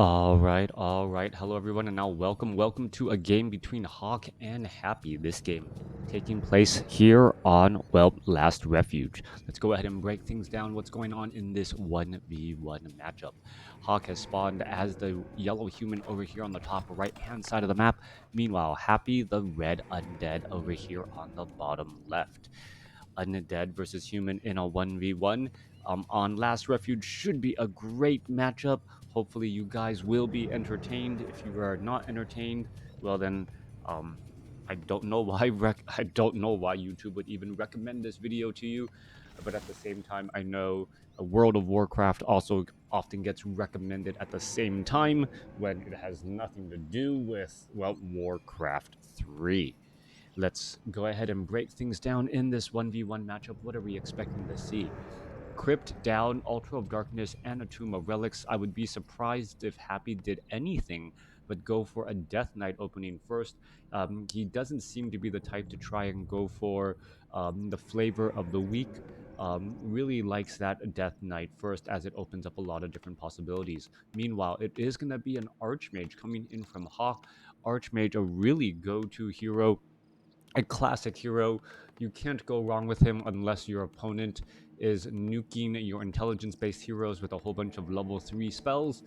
All right. Hello, everyone, and now welcome to a game between Hawk and Happy. This game taking place here on, well, Last Refuge. Let's go ahead and break things down. What's going on in this 1v1 matchup? Hawk has spawned as the yellow human over here on the top right-hand side of the map. Meanwhile, Happy, the red undead over here on the bottom left. Undead versus human in a 1v1 on Last Refuge should be a great matchup. Hopefully, you guys will be entertained. If you are not entertained, well then, um, I don't know why I don't know why YouTube would even recommend this video to you. But at the same time, I know a World of Warcraft also often gets recommended at the same time when it has nothing to do with, well, Warcraft 3. Let's go ahead and break things down in this 1v1 matchup. What are we expecting to see? Crypt down, Altar of Darkness, and a Tomb of Relics. I would be surprised if Happy did anything but go for a Death Knight opening first. He doesn't seem to be the type to try and go for the flavor of the week. Really likes that Death Knight first as it opens up a lot of different possibilities. Meanwhile, it is going to be an Archmage coming in from Hawk. Archmage, a really go-to hero, a classic hero. You can't go wrong with him unless your opponent is nuking your intelligence-based heroes with a whole bunch of level 3 spells,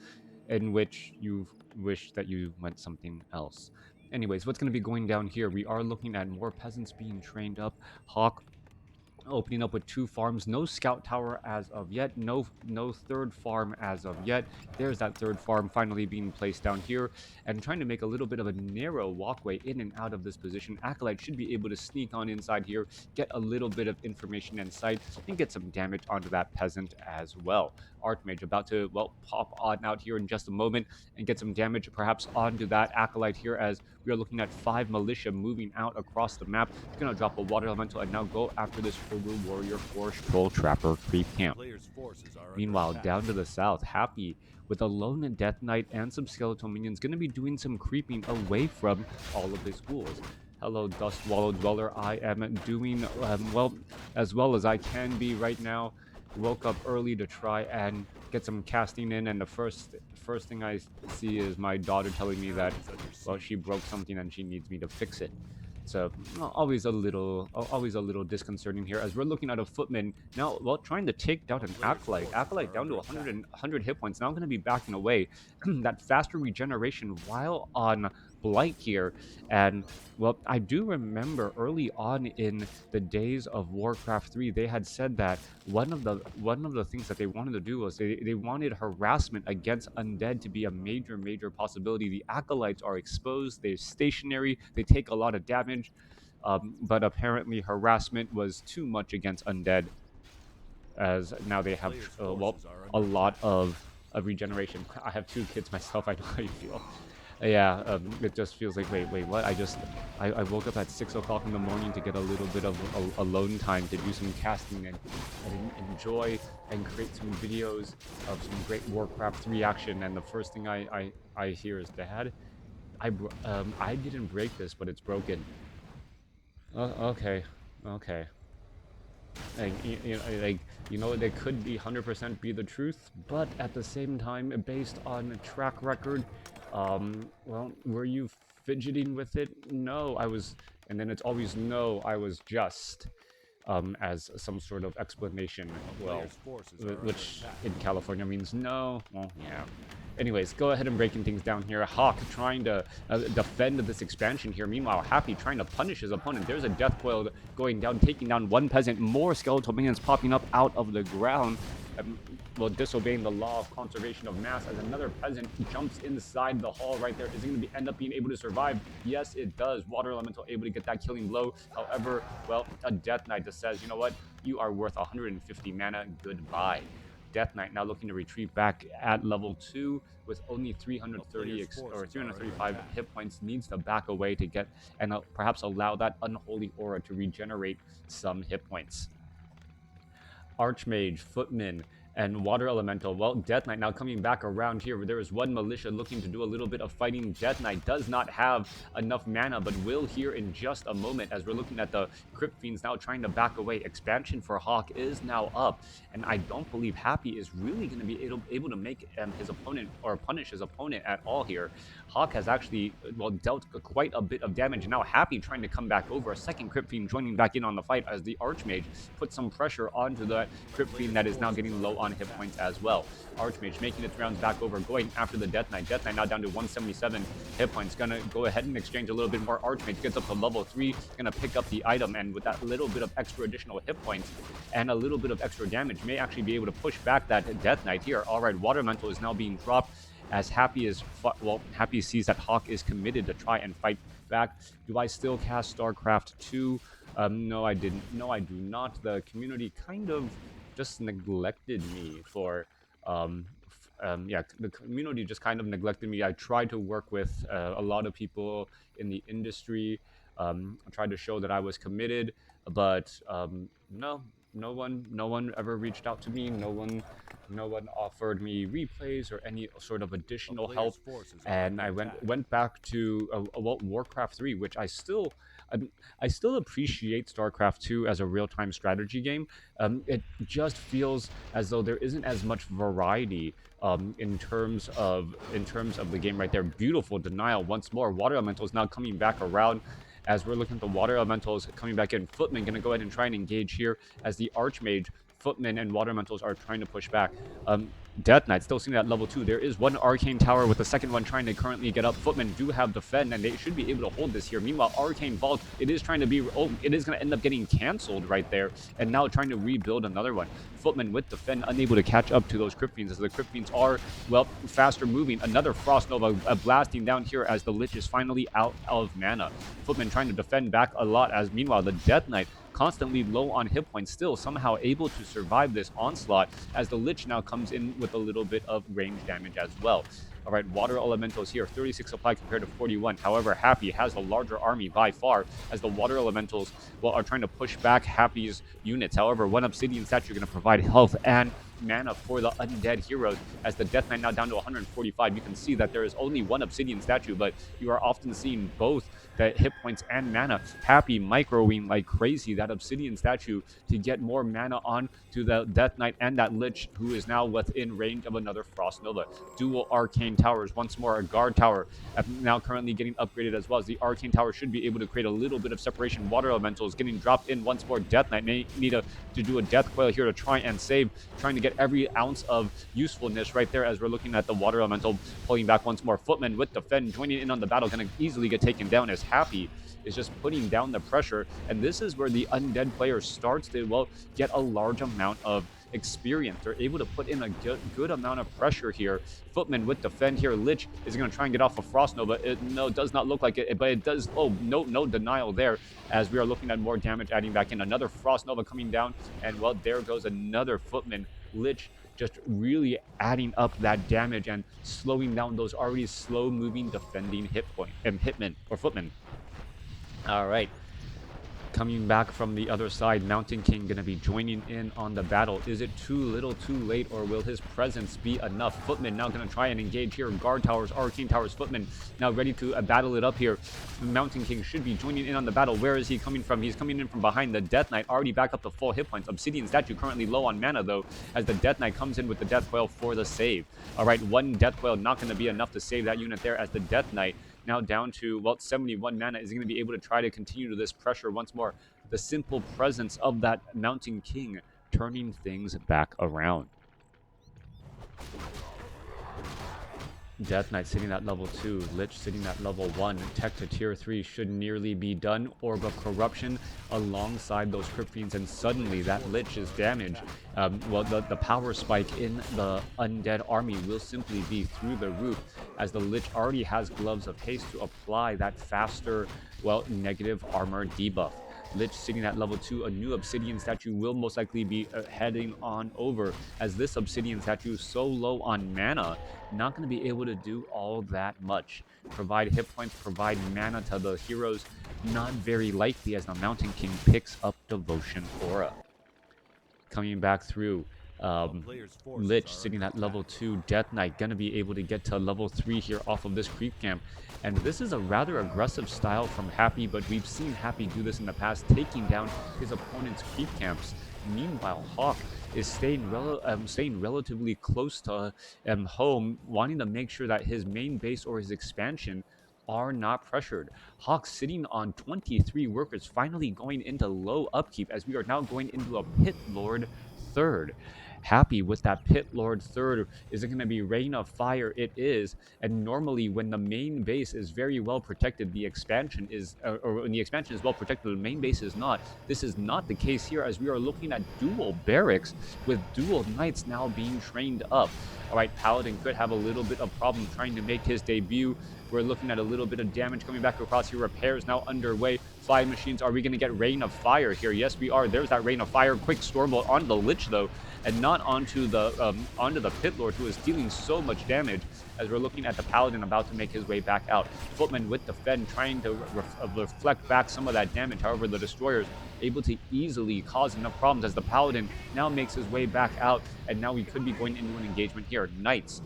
in which you wish that you went something else. Anyways, what's going to be going down here? We are looking at more peasants being trained up. Hawk opening up with 2 farms, no scout tower as of yet, no third farm as of yet. There's that third farm finally being placed down here, and trying to make a little bit of a narrow walkway in and out of this position. Acolyte should be able to sneak on inside here, get a little bit of information and sight, and get some damage onto that peasant as well. Archmage about to, well, pop on out here in just a moment and get some damage perhaps onto that Acolyte here, as we are looking at 5 militia moving out across the map. It's going to drop a water elemental and now go after this Ogre Warrior Force Troll Trapper creep camp. Meanwhile, down to the south, Happy with a lone Death Knight and some skeletal minions going to be doing some creeping away from all of his ghouls. Hello, Dust Wallow Dweller. I am doing well as I can be right now. Woke up early to try and get some casting in, and the first thing I see is my daughter telling me that, well, she broke something and she needs me to fix it. So always a little disconcerting here, as we're looking at a footman now, well, trying to take down an acolyte down to 100 hit points, now going to be backing away. That faster regeneration while on blight here. And well, I do remember early on in the days of Warcraft 3, they had said that one of the things that they wanted to do was they wanted harassment against undead to be a major possibility. The acolytes are exposed, they're stationary, they take a lot of damage, but apparently harassment was too much against undead, as now they have well, a lot of regeneration. I have 2 kids myself. I know how you feel. Yeah, it just feels like, wait, what? I woke up at 6 o'clock in the morning to get a little bit of alone time to do some casting and enjoy and create some videos of some great Warcraft 3 action. And the first thing I hear is, Dad, I didn't break this, but it's broken. Okay. Like, that could be 100% be the truth, but at the same time, based on track record, well, were you fidgeting with it? No, I was, and then it's always no, I was just, as some sort of explanation, well, which in California means no, well, yeah. Anyways, go ahead and breaking things down here. Hawk trying to defend this expansion here. Meanwhile, Happy trying to punish his opponent. There's a death coil going down, taking down one peasant. More skeletal minions popping up out of the ground. Well, disobeying the law of conservation of mass, as another peasant jumps inside the hall right there. Is it going to end up being able to survive? Yes, it does. Water elemental able to get that killing blow. However, well, a Death Knight just says, you know what? You are worth 150 mana. Goodbye. Death Knight now looking to retreat back at level 2 with only 330 or 335 hit points, needs to back away to get and perhaps allow that unholy aura to regenerate some hit points. Archmage, Footman, and Water Elemental. Well, Death Knight now coming back around here. There is one Militia looking to do a little bit of fighting. Death Knight does not have enough mana, but will here in just a moment as we're looking at the Crypt Fiends now trying to back away. Expansion for Hawk is now up, and I don't believe Happy is really going to be able to make his opponent or punish his opponent at all here. Hawk has actually, well, dealt quite a bit of damage, and now Happy trying to come back over. A second Crypt Fiend joining back in on the fight as the Archmage puts some pressure onto that Crypt Fiend that is now getting low on hit points as well. Archmage making its rounds back over, going after the Death Knight. Death Knight now down to 177 hit points. Gonna go ahead and exchange a little bit more. Archmage gets up to level 3, gonna pick up the item, and with that little bit of extra additional hit points and a little bit of extra damage, may actually be able to push back that Death Knight here. All right, Water Elemental is now being dropped as Happy is, well, Happy sees that Hawk is committed to try and fight back. Do I still cast StarCraft 2? No, I didn't. No, I do not. The community kind of just neglected me for, yeah, the community just kind of neglected me. I tried to work with a lot of people in the industry. I tried to show that I was committed, but no one ever reached out to me. No one offered me replays or any sort of additional help. And I went back to WarCraft 3, which I still appreciate StarCraft 2 as a real-time strategy game. It just feels as though there isn't as much variety in terms of the game right there. Beautiful denial once more. Water Elemental is now coming back around as we're looking at the Water Elementals coming back in. Footman going to go ahead and try and engage here as the Archmage, Footman, and Water Elementals are trying to push back. Death Knight still sitting at level 2. There is one Arcane Tower with the second one trying to currently get up. Footmen do have Defend, and they should be able to hold this here. Meanwhile, Arcane Vault, it is trying to be... Oh, it is going to end up getting canceled right there, and now trying to rebuild another one. Footmen with Defend, unable to catch up to those Crypt Fiends, as the Crypt Fiends are, well, faster moving. Another Frost Nova blasting down here as the Lich is finally out of mana. Footmen trying to defend back a lot, as meanwhile, the Death Knight constantly low on hit points, still somehow able to survive this onslaught as the Lich now comes in with a little bit of range damage as well. All right, Water Elementals here, 36 supply compared to 41. However, Happy has a larger army by far as the Water Elementals, well, are trying to push back Happy's units. However, one Obsidian Statue going to provide health and mana for the Undead heroes as the Death Knight now down to 145. You can see that there is only one Obsidian Statue, but you are often seeing both the hit points and mana. Happy microwing like crazy that Obsidian Statue to get more mana on to the Death Knight and that Lich, who is now within range of another Frost Nova. Dual Arcane Towers, once more a Guard Tower now currently getting upgraded as well, as the Arcane Tower should be able to create a little bit of separation. Water Elementals getting dropped in once more. Death Knight may need to do a Death Coil here to try and save, trying to get every ounce of usefulness right there as we're looking at the Water Elemental pulling back once more. Footman with Defend joining in on the battle, going to easily get taken down as Happy is just putting down the pressure. And this is where the Undead player starts to, well, get a large amount of experience. They're able to put in a good amount of pressure here. Footman with Defend here. Lich is going to try and get off a Frost Nova. No, it does not look like it, but it does. Oh, no denial there as we are looking at more damage adding back in. Another Frost Nova coming down, and well, there goes another Footman. Lich just really adding up that damage and slowing down those already slow-moving defending hitmen or Footmen. All right. Coming back from the other side, Mountain King going to be joining in on the battle. Is it too little, too late, or will his presence be enough? Footman now going to try and engage here. Guard Towers, Arcane Towers, Footman now ready to battle it up here. Mountain King should be joining in on the battle. Where is he coming from? He's coming in from behind. The Death Knight already back up to full hit points. Obsidian Statue currently low on mana, though, as the Death Knight comes in with the Death Coil for the save. All right, one Death Coil not going to be enough to save that unit there, as the Death Knight now down to, well, 71 mana, is going to be able to try to continue to this pressure once more. The simple presence of that Mountain King turning things back around. Death Knight sitting at level 2, Lich sitting at level 1, tech to tier 3 should nearly be done. Orb of Corruption alongside those Crypt Fiends, and suddenly that Lich is damaged. Well, the power spike in the Undead army will simply be through the roof, as the Lich already has Gloves of Haste to apply that faster, well, negative armor debuff. Lich sitting at level 2, a new Obsidian Statue will most likely be heading on over, as this Obsidian Statue is so low on mana, not going to be able to do all that much. Provide hit points, provide mana to the heroes, not very likely, as the Mountain King picks up Devotion Aura. Coming back through, Lich sitting at level 2, Death Knight gonna be able to get to level 3 here off of this creep camp. And this is a rather aggressive style from Happy, but we've seen Happy do this in the past, taking down his opponent's creep camps. Meanwhile, Hawk is staying relatively close to home, wanting to make sure that his main base or his expansion are not pressured. Hawk sitting on 23 workers, finally going into low upkeep as we are now going into a Pit Lord third. Happy with that Pit Lord third. Is it going to be Rain of Fire? It is. And normally when the main base is very well protected, the expansion is, or when the expansion is well protected, the main base is not. This is not the case here, as we are looking at dual barracks with dual knights now being trained up. All right, Paladin could have a little bit of problem trying to make his debut. We're looking at a little bit of damage coming back across here. Repairs now underway. Flying machines. Are we going to get Rain of Fire here? Yes, we are. There's that Rain of Fire. Quick Stormbolt onto the Lich, though, and not onto the Pit Lord, who is dealing so much damage, as we're looking at the Paladin about to make his way back out. Footman with the Fen trying to reflect back some of that damage. However, the Destroyers able to easily cause enough problems as the Paladin now makes his way back out, and now we could be going into an engagement here. Knights.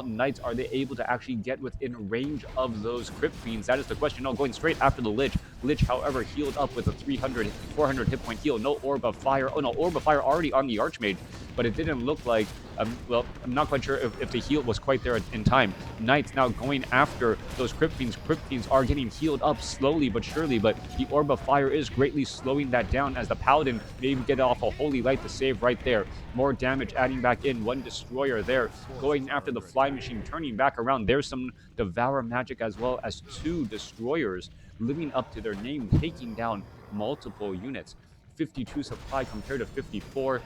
Knights, are they able to actually get within range of those Crypt Fiends? That is the question. No, going straight after the Lich. Lich, however, healed up with a 400 hit point heal. No Orb of Fire. Oh, no, Orb of Fire already on the Archmage, but it didn't look like, I'm not quite sure if the heal was quite there in time. Knights now going after those Crypt Fiends. Crypt Fiends are getting healed up slowly but surely, but the Orb of Fire is greatly slowing that down as the Paladin maybe get off a Holy Light to save right there. More damage adding back in. One Destroyer there going after the Fly Machine, turning back around. There's some Devour Magic as well as 2 Destroyers living up to their name, taking down multiple units. 52 supply compared to 54,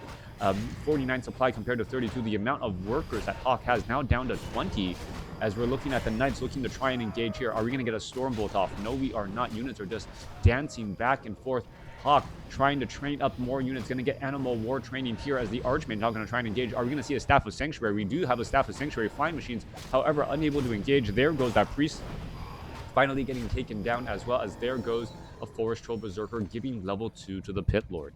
49 supply compared to 32. The amount of workers that Hawk has now down to 20, as we're looking at the Knights looking to try and engage here. Are we going to get a Stormbolt off? No, we are not. Units are just dancing back and forth. Hawk trying to train up more units, going to get Animal War training here as the Archmage now going to try and engage. Are we going to see a Staff of Sanctuary? We do have a Staff of Sanctuary. Flying Machines, however, unable to engage. There goes that Priest, finally getting taken down, as well as there goes a Forest Troll Berserker, giving level 2 to the Pit Lord.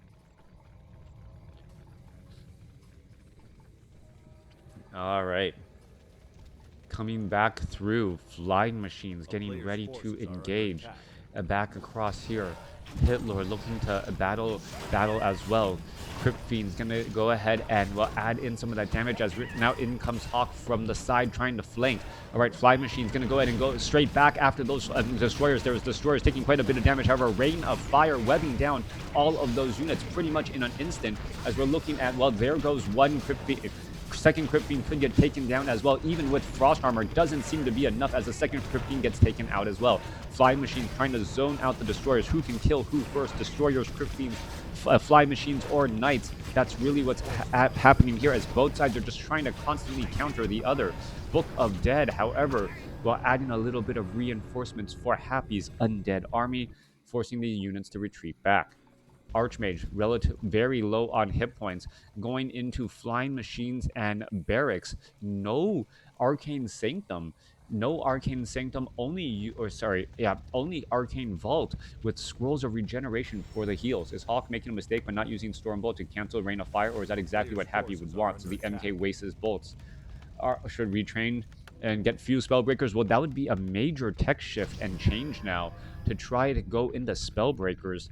All right. Coming back through, Flying Machines getting ready to engage. Back across here, Pit Lord looking to battle as well. Crypt Fiend's gonna go ahead and add in some of that damage, as now in comes Hawk from the side trying to flank. All right, Fly Machine's gonna go ahead and go straight back after those Destroyers. There's Destroyers taking quite a bit of damage. However, Rain of Fire webbing down all of those units pretty much in an instant, as we're looking at, there goes one Crypt Fiend. Second Crypt Fiend could get taken down as well. Even with Frost Armor, doesn't seem to be enough, as the second Crypt Fiend gets taken out as well. Fly Machine trying to zone out the Destroyers. Who can kill who first? Destroyers, Crypt Fiends, Fly Machines, or Knights? That's really what's happening here, as both sides are just trying to constantly counter the other. Book of Dead, however, while adding a little bit of reinforcements for Happy's Undead army, forcing the units to retreat back. Archmage, very low on hit points, going into Flying Machines and Barracks. No Arcane Sanctum. No Arcane Sanctum, only Arcane Vault with Scrolls of Regeneration for the heals. Is Hawk making a mistake by not using Stormbolt to cancel Rain of Fire, or is that exactly what Happy would want? So the MK wastes his bolts. Should retrain and get few Spellbreakers? Well, that would be a major tech shift and change now to try to go into Spellbreakers.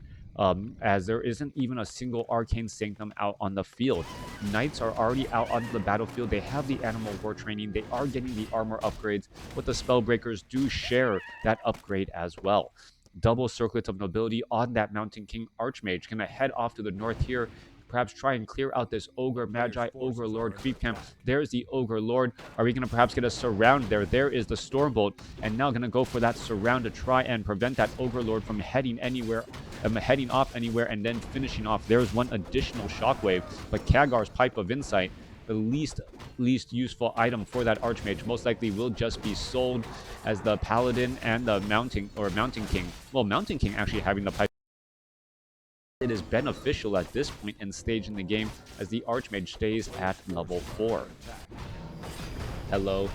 As there isn't even a single Arcane Sanctum out on the field. Knights are already out on the battlefield. They have the Animal War training. They are getting the armor upgrades, but the Spellbreakers do share that upgrade as well. Double Circlets of Nobility on that Mountain King Archmage. Gonna head off to the north here, perhaps try and clear out this Ogre Magi, Ogre Lord creep camp. There's the Ogre Lord. Are we going to perhaps get a surround there? There is the Stormbolt, and now going to go for that surround to try and prevent that Ogre Lord from heading off anywhere and then finishing off. There's one additional Shockwave, but Kagar's Pipe of Insight, the least useful item for that Archmage, most likely will just be sold, as the Paladin and the Mountain King. Well, Mountain King actually having the Pipe. It is beneficial at this point in stage in the game, as the Archmage stays at level 4. Hello.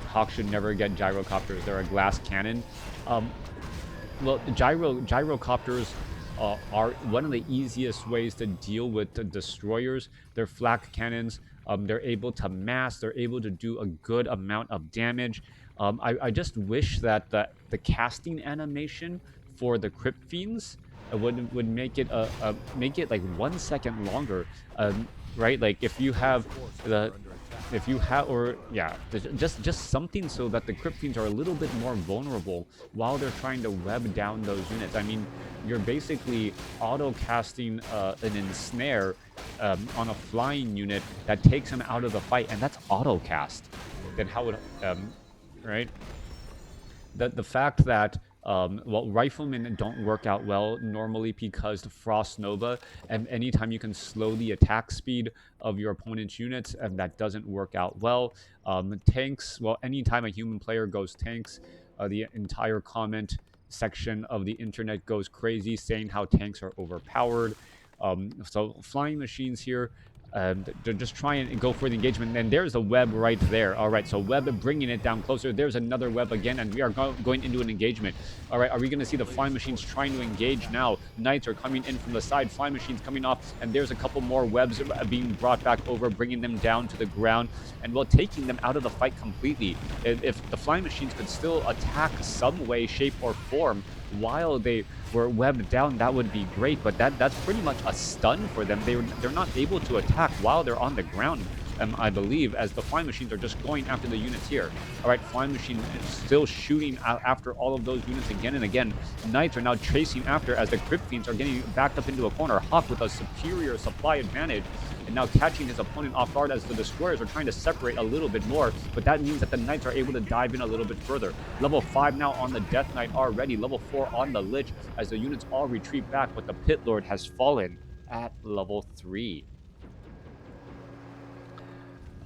Hawk should never get Gyrocopters. They're a glass cannon. Well, Gyrocopters are one of the easiest ways to deal with the destroyers. Their flak cannons, they're able to mass, they're able to do a good amount of damage. I just wish that the casting animation for the Crypt Fiends would make it like 1 second longer. Right? Like the if you have or yeah, just something so that the Crypt Fiends are a little bit more vulnerable while they're trying to web down those units. I mean, you're basically auto casting an ensnare on a flying unit that takes him out of the fight, and that's auto cast. Then how would right? The fact that well, riflemen don't work out well normally because the Frost Nova, and anytime you can slow the attack speed of your opponent's units, and that doesn't work out well. Tanks, well, anytime a human player goes tanks, the entire comment section of the internet goes crazy saying how tanks are overpowered. So flying machines here, they're just trying to go for the engagement. And there's a web right there. All right, so web bringing it down closer. There's another web again, and we are going into an engagement. All right, are we going to see the flying machines trying to engage now? Knights are coming in from the side. Flying machines coming off, and there's a couple more webs being brought back over, bringing them down to the ground, and well, taking them out of the fight completely. If the flying machines could still attack some way, shape, or form while they were webbed down, that would be great, but that's pretty much a stun for them. They're not able to attack while they're on the ground, I believe, as the flying machines are just going after the units here. All right, flying machine is still shooting after all of those units again and again. Knights are now chasing after as the Crypt Fiends are getting backed up into a corner. Hawk with a superior supply advantage, and now catching his opponent off guard as the destroyers are trying to separate a little bit more, but that means that the Knights are able to dive in a little bit further. Level 5 now on the Death Knight already, level 4 on the Lich, as the units all retreat back, but the Pit Lord has fallen at level 3.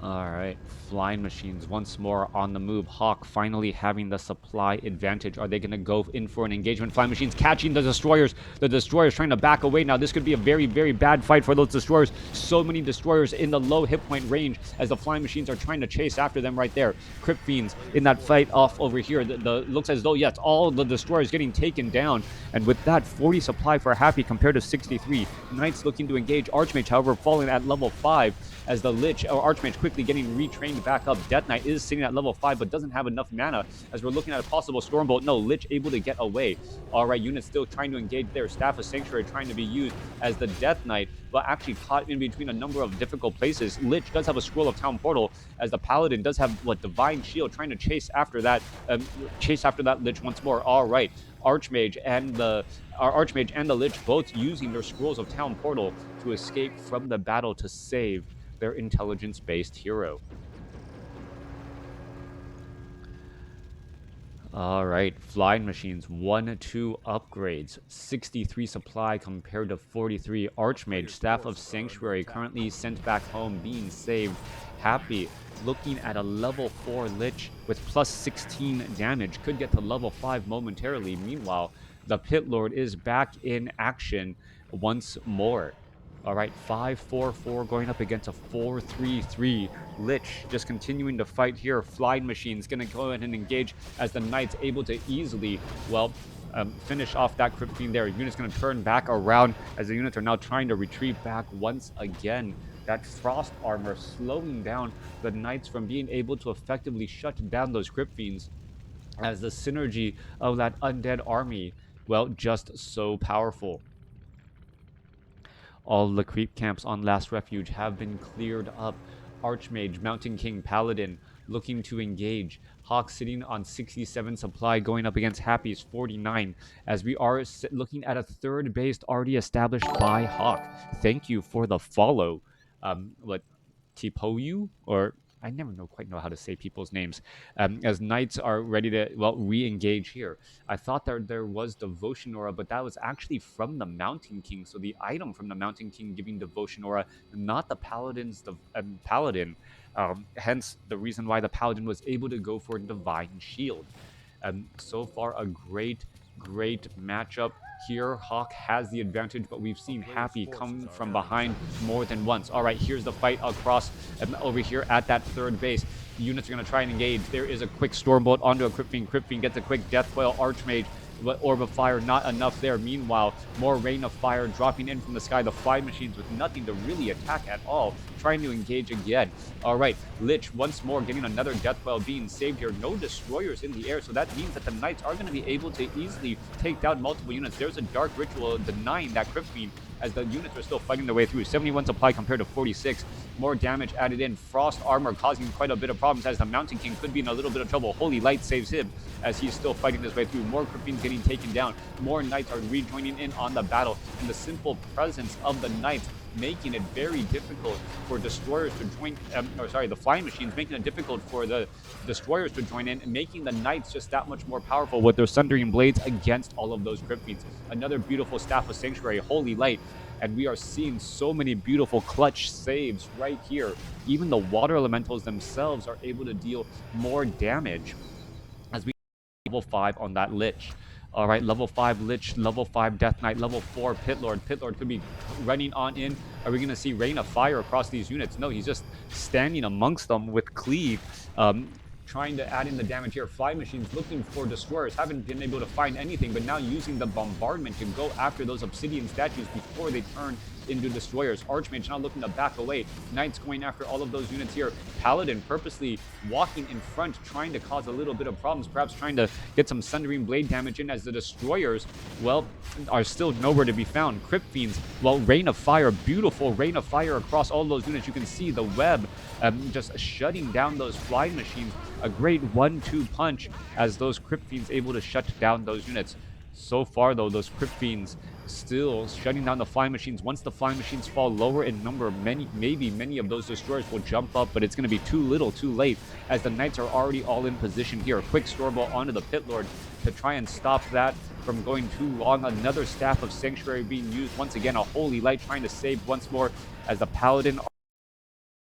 All right, flying machines once more on the move. Hawk finally having the supply advantage. Are they going to go in for an engagement? Flying machines catching the destroyers. The destroyers trying to back away. Now this could be a very, very bad fight for those destroyers. So many destroyers in the low hit point range as the flying machines are trying to chase after them right there. Crypt Fiends in that fight off over here. Looks as though, yes, all the destroyers getting taken down. And with that, 40 supply for Happy compared to 63. Knights looking to engage. Archmage, however, falling at level 5 as the Lich, or Archmage, quickly getting retrained back up. Death Knight is sitting at level 5, but doesn't have enough mana as we're looking at a possible Stormbolt. No, Lich able to get away. All right, units still trying to engage there. Staff of Sanctuary trying to be used as the Death Knight, but actually caught in between a number of difficult places. Lich does have a Scroll of Town Portal, as the Paladin does have, Divine Shield, trying to chase after that Lich once more. All right, Archmage and the Lich both using their Scrolls of Town Portal to escape from the battle to save their intelligence-based hero. All right, flying machines, 1-2 upgrades, 63 supply compared to 43. Archmage, Staff of Sanctuary, currently sent back home, being saved. Happy, looking at a level 4 Lich with plus 16 damage, could get to level 5 momentarily. Meanwhile, the Pit Lord is back in action once more. All right, 5-4-4 going up against a 4-3-3. Lich just continuing to fight here. Flying Machine's going to go ahead and engage as the Knight's able to easily, finish off that Crypt Fiend there. Unit's going to turn back around as the units are now trying to retreat back once again. That Frost Armor slowing down the Knights from being able to effectively shut down those Crypt Fiends, as the synergy of that Undead army, well, just so powerful. All the creep camps on Last Refuge have been cleared up. Archmage, Mountain King, Paladin looking to engage. Hawk sitting on 67 supply going up against Happy's 49, as we are looking at a third base already established by Hawk. Thank you for the follow. Tipoyu, or I never quite know how to say people's names, as Knights are ready to, re-engage here. I thought that there was Devotion Aura, but that was actually from the Mountain King. So the item from the Mountain King giving Devotion Aura, not the Paladin's Paladin. Hence the reason why the Paladin was able to go for Divine Shield. So far, a great matchup here. Hawk has the advantage, but we've seen Happy come from behind more than once. All right, here's the fight across over here at that third base. The units are going to try and engage. There is a quick Stormbolt onto a Crypt Fiend. Crypt Fiend gets a quick Death Coil. Archmage but orb of fire not enough there. Meanwhile, more rain of fire dropping in from the sky. The fly machines with nothing to really attack at all, trying to engage again. All right, Lich once more getting another death well being saved here. No destroyers in the air, so that means that the knights are going to be able to easily take down multiple units. There's a dark ritual denying that crypt fiend as the units are still fighting their way through. 71 supply compared to 46. More damage added in. Frost armor causing quite a bit of problems as the Mountain King could be in a little bit of trouble. Holy Light saves him as he's still fighting his way through. More crypt fiends getting taken down. More knights are rejoining in on the battle. And the simple presence of the knights making it very difficult for destroyers to join, the flying machines making it difficult for the destroyers to join in, and making the knights just that much more powerful with their sundering blades against all of those crypt fiends. Another beautiful staff of sanctuary, holy light, and we are seeing so many beautiful clutch saves right here. Even the water elementals themselves are able to deal more damage as we level 5 on that Lich. All right, level 5 Lich, level 5 Death Knight, level 4 Pit Lord. Pit Lord could be running on in. Are we going to see Rain of Fire across these units? No, he's just standing amongst them with Cleave, trying to add in the damage here. Fly machines looking for destroyers. Haven't been able to find anything, but now using the bombardment to go after those obsidian statues before they turn into destroyers. Archmage now looking to back away. Knights going after all of those units here. Paladin purposely walking in front, trying to cause a little bit of problems, perhaps trying to get some Sundering Blade damage in as the destroyers, well, are still nowhere to be found. Crypt Fiends, well, Rain of Fire, beautiful Rain of Fire across all those units. You can see the web just shutting down those flying machines. A great 1-2 punch as those Crypt Fiends able to shut down those units. So far, though, those Crypt Fiends still shutting down the flying machines. Once the flying machines fall lower in number, many of those destroyers will jump up, but it's going to be too little, too late, as the knights are already all in position here. Quick store ball onto the Pit Lord to try and stop that from going too long. Another staff of sanctuary being used once again. A holy light trying to save once more as the paladin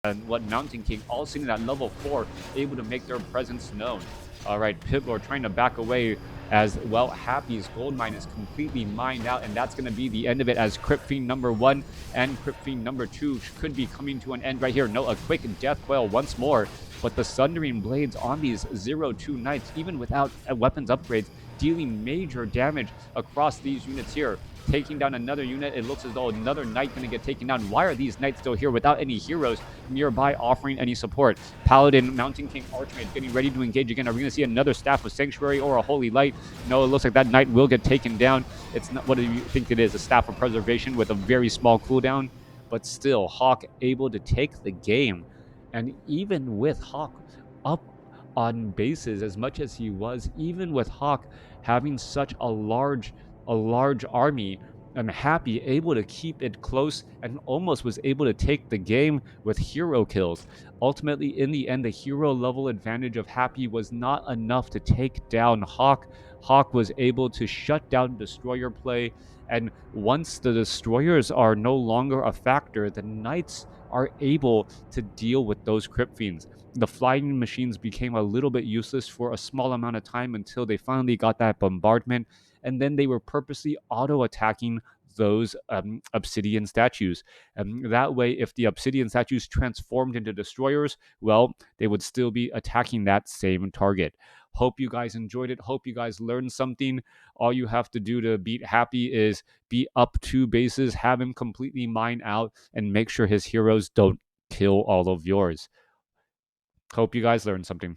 and Mountain King all sitting at level 4, able to make their presence known. All right, Pit Lord trying to back away as, well, Happy's gold mine is completely mined out, and that's going to be the end of it as Crypt Fiend number 1 and Crypt Fiend number 2 could be coming to an end right here. No, a quick death quail once more, but the Sundering Blades on these 0-2 knights, even without weapons upgrades, dealing major damage across these units here. Taking down another unit. It looks as though another knight going to get taken down. Why are these knights still here without any heroes nearby offering any support? Paladin, Mountain King, Archmage getting ready to engage again. Are we going to see another Staff of Sanctuary or a Holy Light? No, it looks like that knight will get taken down. It's not, what do you think it is? A Staff of Preservation with a very small cooldown? But still, Hawk able to take the game. And even with Hawk up on bases as much as he was, even with Hawk having such a large army, I'm happy able to keep it close and almost was able to take the game with hero kills. Ultimately, in the end, the hero level advantage of Happy was not enough to take down Hawk. Hawk was able to shut down destroyer play, and once the destroyers are no longer a factor, the knights are able to deal with those crypt fiends. The flying machines became a little bit useless for a small amount of time until they finally got that bombardment, and then they were purposely auto-attacking those obsidian statues. That way, if the obsidian statues transformed into destroyers, well, they would still be attacking that same target. Hope you guys enjoyed it. Hope you guys learned something. All you have to do to beat Happy is be up 2 bases, have him completely mine out, and make sure his heroes don't kill all of yours. Hope you guys learned something.